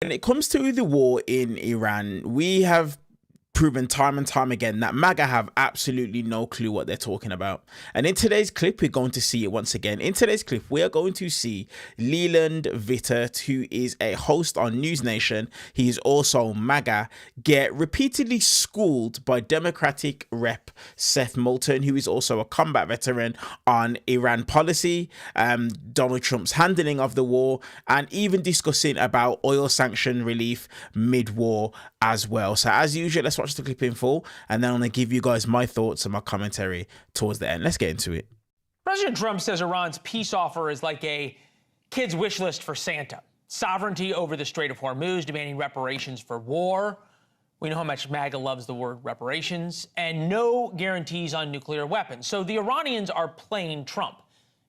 When it comes to the war in Iran, we have proven time and time again that MAGA have absolutely no clue what they're talking about. And in today's clip, we're going to see it once again. In today's clip, we are going to see Leland Vittert, who is a host on News Nation. He is also MAGA, get repeatedly schooled by Democratic Rep Seth Moulton, who is also a combat veteran, on Iran policy, Donald Trump's handling of the war, and even discussing about oil sanction relief mid-war as well. So as usual, let's watch the clip in full, and then I'm going to give you guys my thoughts and my commentary towards the end. Let's get into it. President Trump says Iran's peace offer is like a kid's wish list for Santa. Sovereignty over the Strait of Hormuz, demanding reparations for war. We know how much MAGA loves the word reparations, and no guarantees on nuclear weapons. So the Iranians are playing Trump,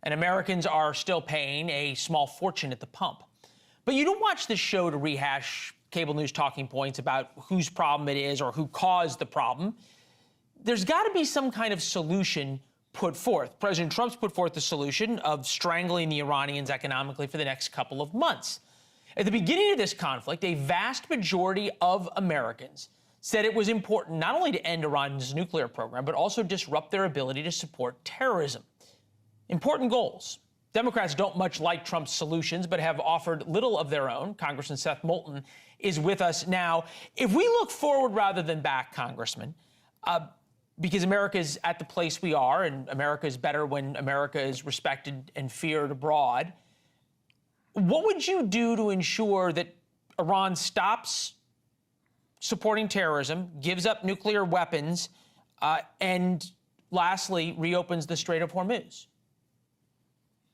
and Americans are still paying a small fortune at the pump. But you don't watch this show to rehash cable news talking points about whose problem it is or who caused the problem. There's got to be some kind of solution put forth. President Trump's put forth the solution of strangling the Iranians economically for the next couple of months. At the beginning of this conflict, a vast majority of Americans said it was important not only to end Iran's nuclear program, but also disrupt their ability to support terrorism. Important goals. Democrats don't much like Trump's solutions, but have offered little of their own. Congressman Seth Moulton is with us now. If we look forward rather than back, Congressman, because America is at the place we are, and America is better when America is respected and feared abroad, what would you do to ensure that Iran stops supporting terrorism, gives up nuclear weapons, and lastly, reopens the Strait of Hormuz?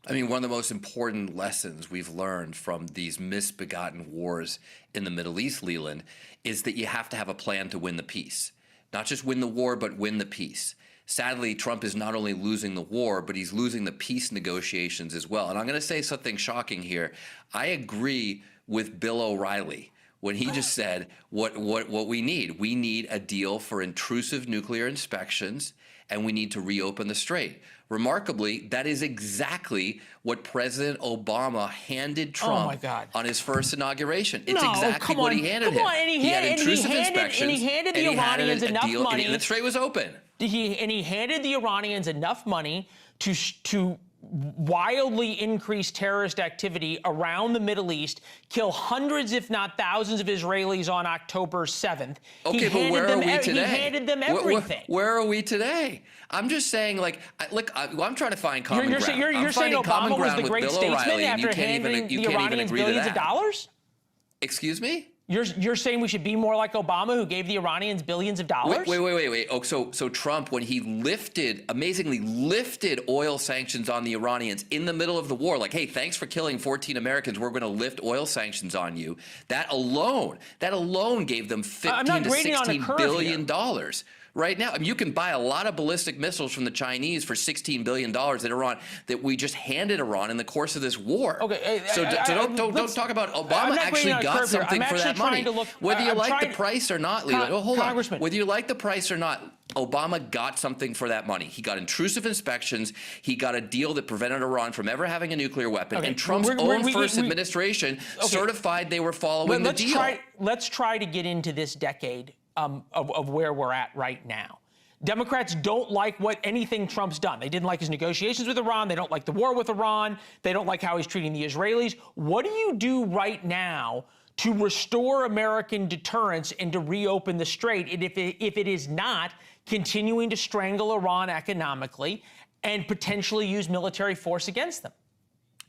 I mean, one of the most important lessons we've learned from these misbegotten wars in the Middle East, Leland, is that you have to have a plan to win the peace. Not just win the war, but win the peace. Sadly, Trump is not only losing the war, but he's losing the peace negotiations as well. And I'm going to say something shocking here. I agree with Bill O'Reilly when he just said what we need. We need a deal for intrusive nuclear inspections, and we need to reopen the Strait. Remarkably, that is exactly what President Obama handed Trump on his first inauguration. It's exactly what he handed him. He had intrusive inspections, and he handed the Iranians enough money. And the Strait was open. He handed the Iranians enough money to wildly increase terrorist activity around the Middle East, kill hundreds, if not thousands, of Israelis on October 7th. Okay, but where are we today? He handed them everything. Where are we today? I'm just saying, like, look, I'm trying to find common ground. You're saying Obama was the great statesman after handing the Iranians billions of dollars? Excuse me? You're saying we should be more like Obama, who gave the Iranians billions of dollars? Wait. Oh, so Trump, when he amazingly lifted oil sanctions on the Iranians in the middle of the war, like, hey, thanks for killing 14 Americans, we're going to lift oil sanctions on you. That alone gave them $15 to $16 billion. Right now, I mean, you can buy a lot of ballistic missiles from the Chinese for $16 billion that we just handed Iran in the course of this war. Okay, so don't talk about Obama actually got something for that money. Whether you like the price or not, Leland, hold on. Whether you like the price or not, Obama got something for that money. He got intrusive inspections. He got a deal that prevented Iran from ever having a nuclear weapon. Okay. And Trump's own first administration certified they were following the deal. Let's try to get into this decade of where we're at right now. Democrats don't like anything Trump's done. They didn't like his negotiations with Iran. They don't like the war with Iran. They don't like how he's treating the Israelis. What do you do right now to restore American deterrence and to reopen the Strait? And if it is not, continuing to strangle Iran economically and potentially use military force against them?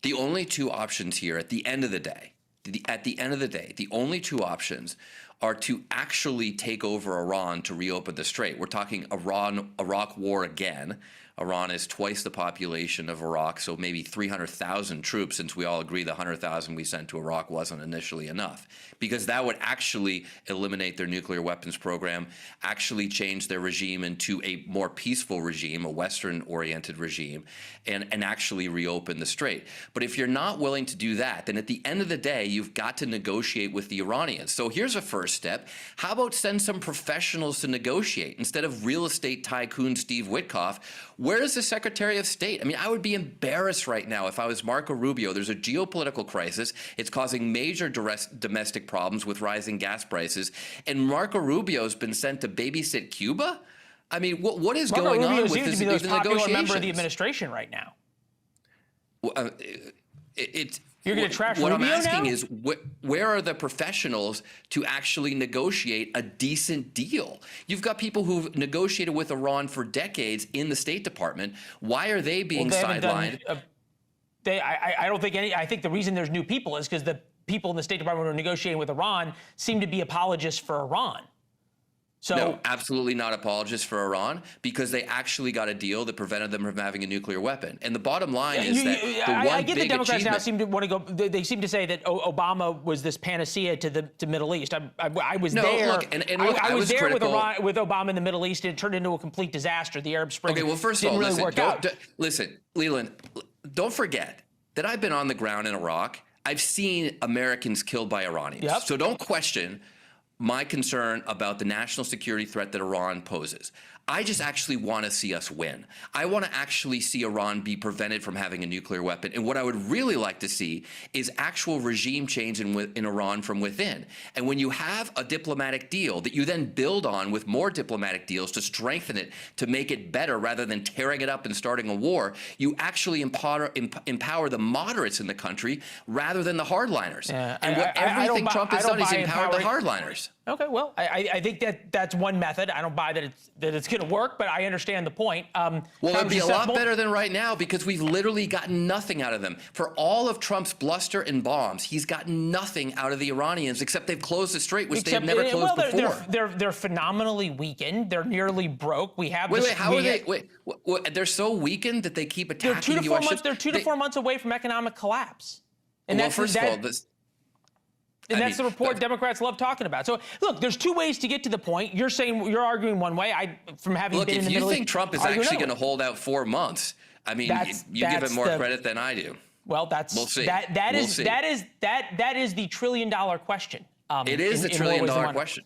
The only two options here at the end of the day, the only two options are to actually take over Iran to reopen the Strait. We're talking Iraq war again. Iran is twice the population of Iraq, so maybe 300,000 troops, since we all agree the 100,000 we sent to Iraq wasn't initially enough, because that would actually eliminate their nuclear weapons program, actually change their regime into a more peaceful regime, a Western-oriented regime, and actually reopen the Strait. But if you're not willing to do that, then at the end of the day, you've got to negotiate with the Iranians. So here's a first first step. How about send some professionals to negotiate instead of real estate tycoon Steve Witkoff? Where is the Secretary of State? I mean, I would be embarrassed right now if I was Marco Rubio. There's a geopolitical crisis. It's causing major domestic problems with rising gas prices. And Marco Rubio's been sent to babysit Cuba? I mean, what is Marco going Rubio on with seems this, to be the most these popular negotiations? member of the administration right now. You're going to trash what Rubio I'm asking now? is, where are the professionals to actually negotiate a decent deal? You've got people who've negotiated with Iran for decades in the State Department. Why are they being sidelined? I don't think any. I think the reason there's new people is because the people in the State Department who are negotiating with Iran seem to be apologists for Iran. So, no, absolutely not apologists for Iran, because they actually got a deal that prevented them from having a nuclear weapon. And the bottom line is that the one I get big the Democrats now achievement- seem to want to go. They seem to say that Obama was this panacea to the Middle East. I was No, there. look, and look, I was there critical. with Obama in the Middle East, and it turned into a complete disaster. The Arab Spring. Okay, well, first of didn't all, really work out. listen, Leland, don't forget that I've been on the ground in Iraq. I've seen Americans killed by Iranians. Yep. So don't question my concern about the national security threat that Iran poses. I just actually want to see us win. I want to actually see Iran be prevented from having a nuclear weapon. And what I would really like to see is actual regime change in Iran from within. And when you have a diplomatic deal that you then build on with more diplomatic deals to strengthen it, to make it better rather than tearing it up and starting a war, you actually empower the moderates in the country rather than the hardliners. Yeah, and everything Trump has done is empowered the hardliners. Okay, well, I think that's one method. I don't buy that it's going to work, but I understand the point. Well, it'd be a lot better than right now, because we've literally gotten nothing out of them. For all of Trump's bluster and bombs, he's gotten nothing out of the Iranians except they've closed the strait, which they have never closed before. They're phenomenally weakened. They're nearly broke. We have how are they? They're so weakened that they keep attacking U.S. ships. They're 2 to 4 months away from economic collapse. And well, first of all, that's the report Democrats love talking about. So, look, there's two ways to get to the point. You're arguing one way. From having been in the Middle East. Look, if you think Trump is actually going to hold out 4 months, I mean, you give him more credit than I do. Well, we'll see. That is the $1 trillion question. It is a $1 trillion question.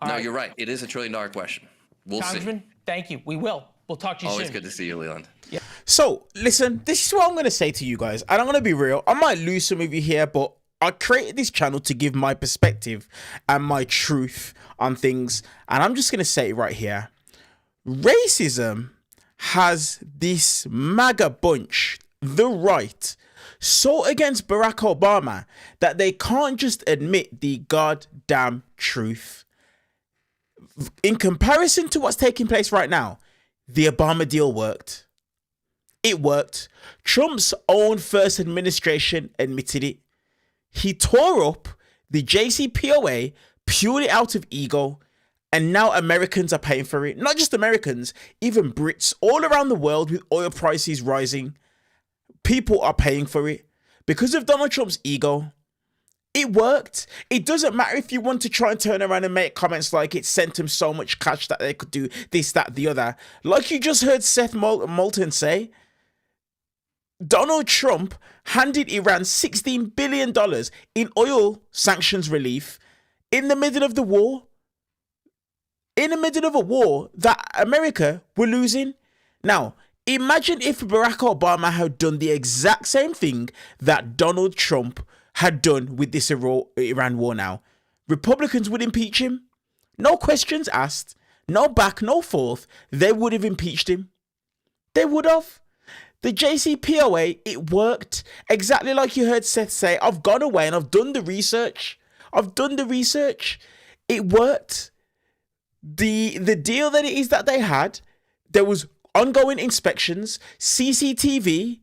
No, right. You're right. It is a $1 trillion question. We'll Congressman, see. Thank you. We will. We'll talk to you soon. Always good to see you, Leland. Yeah. So, listen, this is what I'm going to say to you guys. And I'm going to be real. I might lose some of you here, but I created this channel to give my perspective and my truth on things. And I'm just going to say it right here. Racism has this MAGA bunch, the right, so against Barack Obama that they can't just admit the goddamn truth. In comparison to what's taking place right now, the Obama deal worked. It worked. Trump's own first administration admitted it. He tore up the JCPOA purely out of ego, and now Americans are paying for it. Not just Americans, even Brits all around the world. With oil prices rising, people are paying for it because of Donald Trump's ego. It worked. It doesn't matter if you want to try and turn around and make comments like it sent him so much cash that they could do this, that, the other. Like you just heard Seth Moulton say, Donald Trump handed Iran $16 billion in oil sanctions relief in the middle of the war. In the middle of a war that America were losing. Now, imagine if Barack Obama had done the exact same thing that Donald Trump had done with this Iran war now. Republicans would impeach him. No questions asked. No back, no forth. They would have impeached him. They would have. The JCPOA, it worked. Exactly like you heard Seth say, I've gone away and I've done the research. It worked. The deal that it is that they had, there was ongoing inspections, CCTV,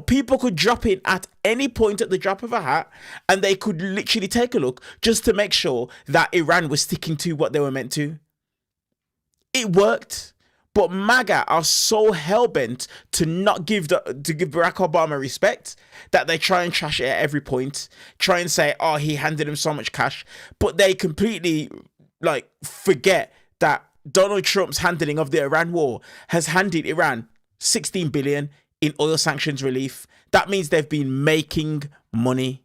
people could drop in at any point at the drop of a hat and they could literally take a look just to make sure that Iran was sticking to what they were meant to. It worked. But MAGA are so hell-bent to not give Barack Obama respect that they try and trash it at every point. Try and say, oh, he handed him so much cash. But they completely forget that Donald Trump's handling of the Iran war has handed Iran $16 billion in oil sanctions relief. That means they've been making money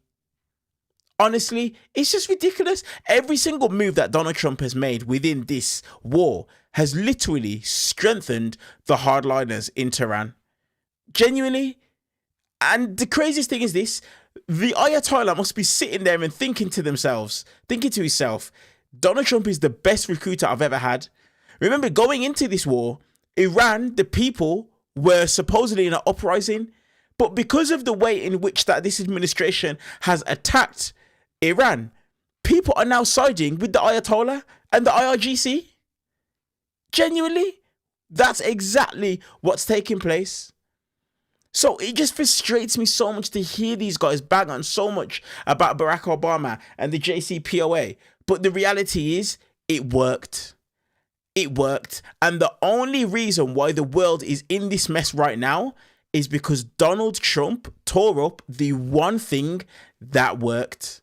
Honestly, it's just ridiculous. Every single move that Donald Trump has made within this war has literally strengthened the hardliners in Tehran. Genuinely. And the craziest thing is this: the Ayatollah must be sitting there and thinking to himself, Donald Trump is the best recruiter I've ever had. Remember, going into this war, Iran, the people, were supposedly in an uprising, but because of the way in which that this administration has attacked Iran, people are now siding with the Ayatollah and the IRGC. Genuinely, that's exactly what's taking place. So it just frustrates me so much to hear these guys bang on so much about Barack Obama and the JCPOA. But the reality is, it worked. It worked. And the only reason why the world is in this mess right now is because Donald Trump tore up the one thing that worked.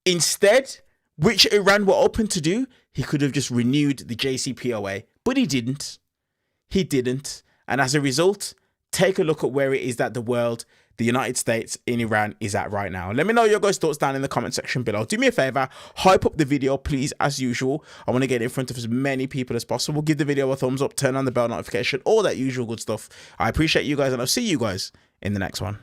Instead, which Iran were open to do, he could have just renewed the JCPOA. But he didn't. He didn't. And as a result, take a look at where it is that the world, the United States in Iran is at right now. Let me know your guys' thoughts down in the comment section below. Do me a favor, hype up the video, please, as usual. I want to get in front of as many people as possible. Give the video a thumbs up, turn on the bell notification, all that usual good stuff. I appreciate you guys, and I'll see you guys in the next one.